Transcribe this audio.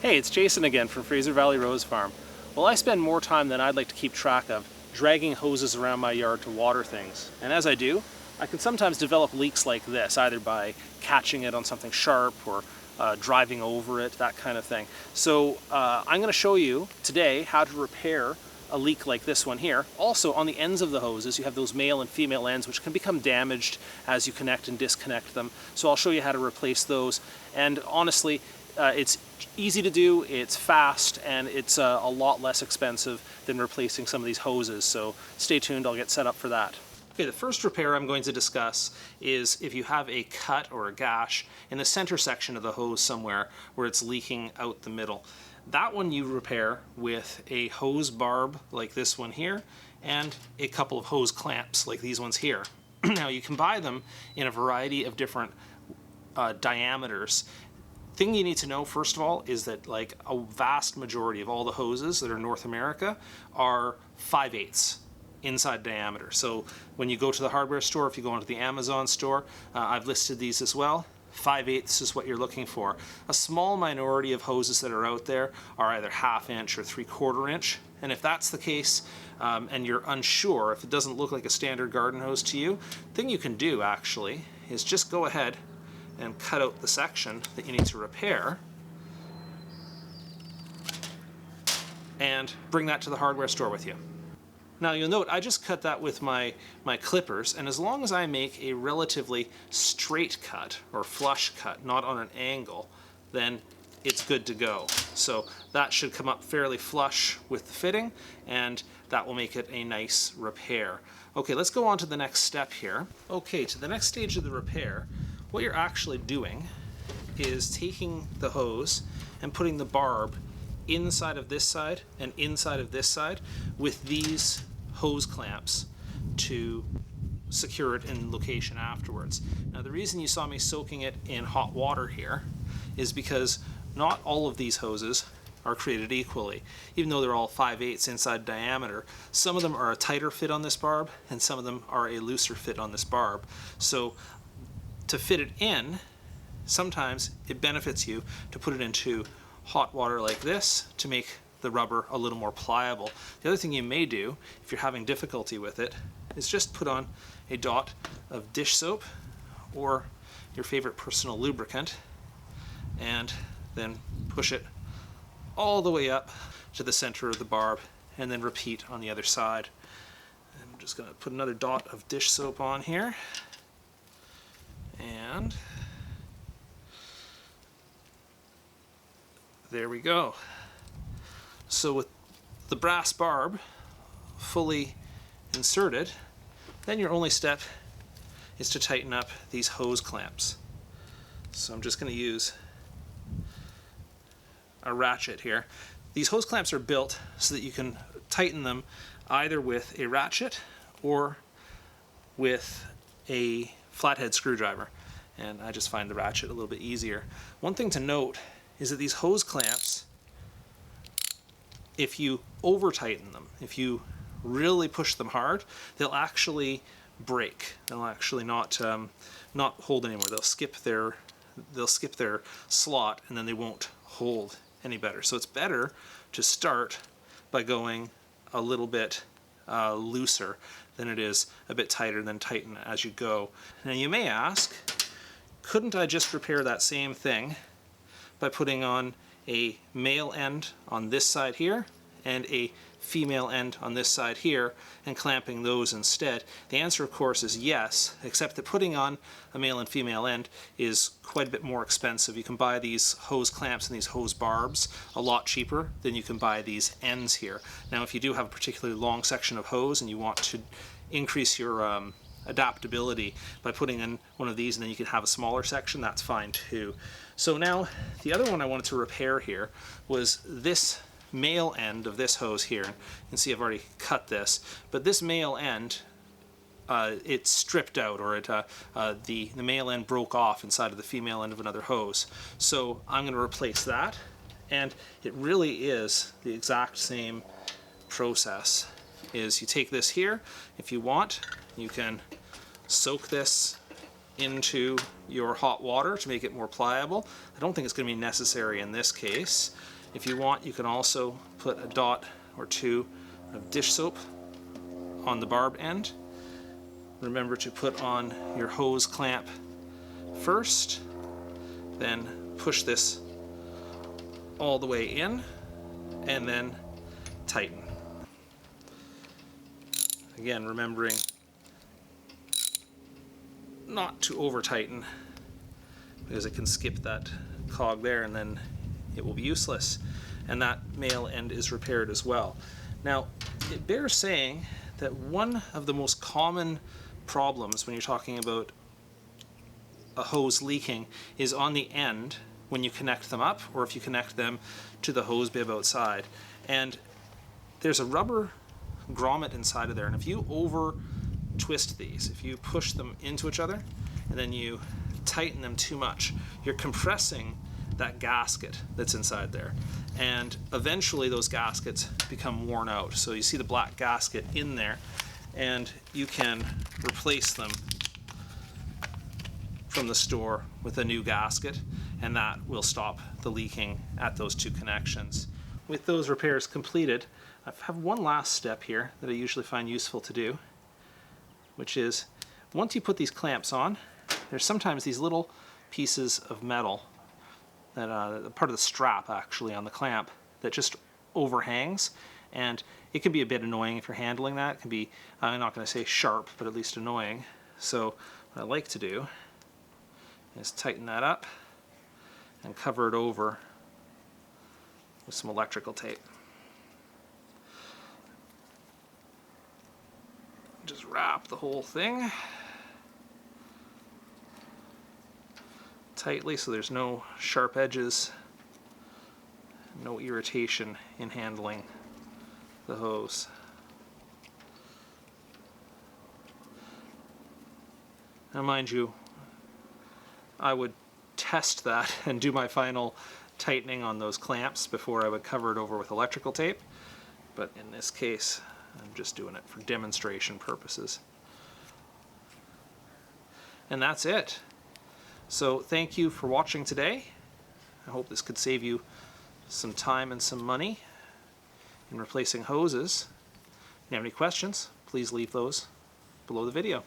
Hey, it's Jason again from Fraser Valley Rose Farm. Well, I spend more time than I'd like to keep track of dragging hoses around my yard to water things. And as I do, I can sometimes develop leaks like this, either by catching it on something sharp or driving over it, that kind of thing. So I'm going to show you today how to repair a leak like this one here. Also, on the ends of the hoses, you have those male and female ends which can become damaged as you connect and disconnect them. So I'll show you how to replace those. And honestly, it's easy to do, it's fast, and it's a lot less expensive than replacing some of these hoses. So stay tuned, I'll get set up for that. Okay, the first repair I'm going to discuss is if you have a cut or a gash in the center section of the hose somewhere where it's leaking out the middle. That one you repair with a hose barb like this one here and a couple of hose clamps like these ones here. Now you can buy them in a variety of different diameters. Thing you need to know first of all is that like a vast majority of all the hoses that are North America are 5/8 inside diameter. So when you go to the hardware store, if you go onto the Amazon store, I've listed these as well. 5/8 is what you're looking for. A small minority of hoses that are out there are either 1/2 inch or 3/4 inch. And if that's the case, and you're unsure, if it doesn't look like a standard garden hose to you, the thing you can do actually is just go ahead and cut out the section that you need to repair and bring that to the hardware store with you. Now you'll note I just cut that with my clippers, and as long as I make a relatively straight cut or flush cut, not on an angle, then it's good to go. So that should come up fairly flush with the fitting, and that will make it a nice repair. Okay, let's go on to the next step here. Okay, to the next stage of the repair, what you're actually doing is taking the hose and putting the barb inside of this side and inside of this side with these hose clamps to secure it in location afterwards. Now the reason you saw me soaking it in hot water here is because not all of these hoses are created equally. Even though they're all 5/8 inside diameter, some of them are a tighter fit on this barb and some of them are a looser fit on this barb. So to fit it in, sometimes it benefits you to put it into hot water like this to make the rubber a little more pliable. The other thing you may do, if you're having difficulty with it, is just put on a dot of dish soap or your favorite personal lubricant and then push it all the way up to the center of the barb and then repeat on the other side. And I'm just going to put another dot of dish soap on here. And there we go. So with the brass barb fully inserted, then your only step is to tighten up these hose clamps. So I'm just going to use a ratchet here. These hose clamps are built so that you can tighten them either with a ratchet or with a flathead screwdriver, and I just find the ratchet a little bit easier. One thing to note is that these hose clamps, if you over tighten them, if you really push them hard, they'll actually break. They'll actually not hold anymore. They'll skip their slot and then they won't hold any better. So it's better to start by going a little bit looser than it is a bit tighter, then tighten as you go. Now you may ask, couldn't I just repair that same thing by putting on a male end on this side here and a female end on this side here and clamping those instead? The answer of course is yes, except that putting on a male and female end is quite a bit more expensive. You can buy these hose clamps and these hose barbs a lot cheaper than you can buy these ends here. Now if you do have a particularly long section of hose and you want to increase your adaptability by putting in one of these and then you can have a smaller section, that's fine too. So now the other one I wanted to repair here was this male end of this hose here. You can see I've already cut this, but this male end, it's stripped out, or the male end broke off inside of the female end of another hose. So I'm going to replace that, and it really is the exact same process. Is you take this here, if you want, you can soak this into your hot water to make it more pliable. I don't think it's going to be necessary in this case. If you want, you can also put a dot or two of dish soap on the barb end. Remember to put on your hose clamp first, then push this all the way in, and then tighten. Again, remembering not to over tighten, because it can skip that cog there and then it will be useless. And that male end is repaired as well. Now, it bears saying that one of the most common problems when you're talking about a hose leaking is on the end when you connect them up, or if you connect them to the hose bib outside. And there's a rubber grommet inside of there, and if you over twist these, if you push them into each other and then you tighten them too much, you're compressing that gasket that's inside there, and eventually those gaskets become worn out. So you see the black gasket in there, and you can replace them from the store with a new gasket, and that will stop the leaking at those two connections. With those repairs completed, I have one last step here that I usually find useful to do, which is once you put these clamps on, there's sometimes these little pieces of metal that part of the strap actually on the clamp that just overhangs, and it can be a bit annoying if you're handling that. It can be, I'm not going to say sharp, but at least annoying. So what I like to do is tighten that up and cover it over with some electrical tape. Just wrap the whole thing tightly so there's no sharp edges, no irritation in handling the hose. Now mind you, I would test that and do my final tightening on those clamps before I would cover it over with electrical tape, but in this case I'm just doing it for demonstration purposes. And that's it. So thank you for watching today. I hope this could save you some time and some money in replacing hoses. If you have any questions, please leave those below the video.